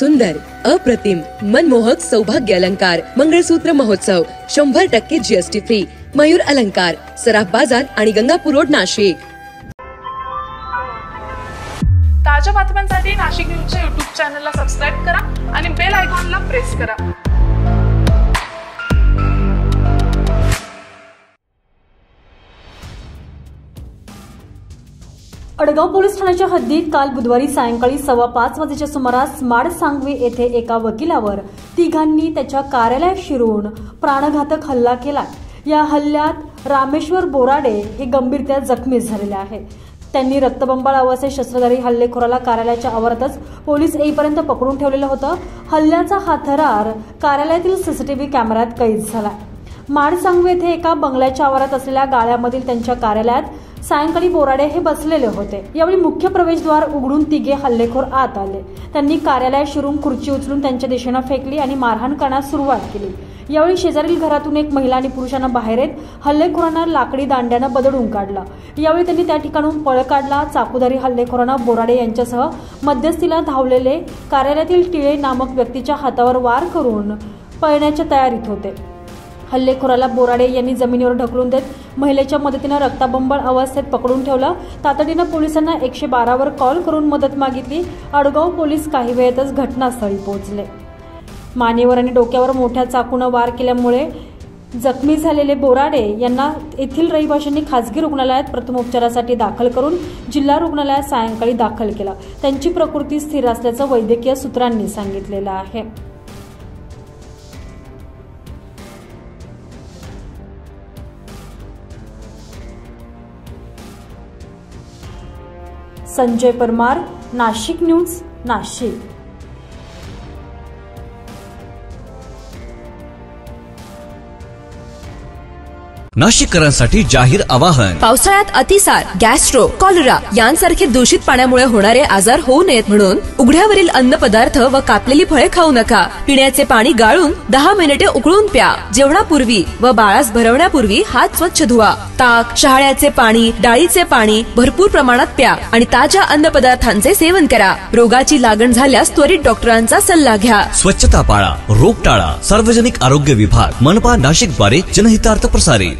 सुंदर, अप्रतिम, मनमोहक सौभाग्य अलंकार मंगळसूत्र महोत्सव 100% GST फ्री. मयूर अलंकार, सराफ बाजार आणि गंगापूर रोड, नाशिक. ताज्या बातम्यांसाठी नाशिक न्यूजच्या YouTube चॅनलला सबस्क्राइब करा आणि बेल आयकॉनला प्रेस करा. अडगाव पोलीस ठाण्याच्या हद्दीत काल बुधवारी सायंकाळी 5:15 वाजेच्या सुमारास माड सांगवी येथे एका वकिलावर तिघांनी त्याच्या कार्यालयात शिरून प्राणघातक हल्ला केला. या हल्ल्यात रामेश्वर बोराडे हे गंभीरतः जखमी झालेले आहेत. त्यांनी रक्तबंबाळ अवस्थेत शस्त्रधारी हल्लेखोराला कार्यालयाच्या आवारातच पोलीस येईपर्यंत पकडून ठेवलेलं होतं. हल्ल्याचा हा थरार कार्यालयातील सीसीटीव्ही कॅमेऱ्यात कैद झाला. माड सांगवी येथे एका बंगल्याच्या आवारात असलेल्या गाळ्यामधील त्यांच्या कार्यालयात सायंकाळी बोराडे हे बसलेले होते. यावेळी मुख्य प्रवेशद्वार उघडून तिघे हल्लेखोर आत आले. त्यांनी कार्यालयात शिरून खुर्ची उचलून त्यांच्या दिशेने फेकली आणि मारहाण करण्यास सुरुवात केली. यावेळी शेजारील घरातून एक महिला आणि पुरुषांना बाहेर येत हल्लेखोरांना लाकडी दांड्यानं बदडून काढलं. यावेळी त्यांनी त्या ठिकाणून पळ काढला. चाकूधारी हल्लेखोरांना बोराडे यांच्यासह मध्यस्थीला धावलेले कार्यालयातील टिळे नामक व्यक्तीच्या हातावर वार करून पळण्याच्या तयारीत होते. हल्लेखोराला बोराडे यांनी जमिनीवर ढकलून देत महिलेच्या मदतीने रक्ताबंबाळ अवस्थेत पकडून ठेवलं. तातडीनं पोलिसांना 112 वर कॉल करून मदत मागितली. अडगाव पोलीस काही वेळातच घटनास्थळी पोहोचले. मानेवर आणि डोक्यावर मोठ्या चाकूने वार केल्यामुळे जखमी झालेले बोराडे यांना येथील रहिवाशांनी खासगी रुग्णालयात प्रथमोपचारासाठी दाखल करून जिल्हा रुग्णालयात सायंकाळी दाखल केलं. त्यांची प्रकृती स्थिर असल्याचं वैद्यकीय सूत्रांनी सांगितलेलं आहे. संजय परमार, नाशिक न्यूज, नाशिक. नाशिककरांसाठी जाहीर आवाहन. पावसाळ्यात अतिसार, गॅस्ट्रो, कॉलरा यांसारखे दूषित पाण्यामुळे होणारे आजार होऊ नयेत म्हणून उघड्यावरील अन्न पदार्थ व कापलेली फळे खाऊ नका. पिण्याचे पाणी गाळून 10 मिनिटे उकळून प्या. जेवणापूर्वी व बाळास भरवण्यापूर्वी हात स्वच्छ धुवा. ताक, शहाळ्याचे पाणी, डाळीचे पाणी भरपूर प्रमाणात प्या आणि ताज्या अन्न पदार्थांचे सेवन करा. रोगाची लागण झाल्यास त्वरित डॉक्टरांचा सल्ला घ्या. स्वच्छता पाळा, रोग टाळा. सार्वजनिक आरोग्य विभाग, मनपा नाशिक द्वारे जनहितार्थ प्रसारित.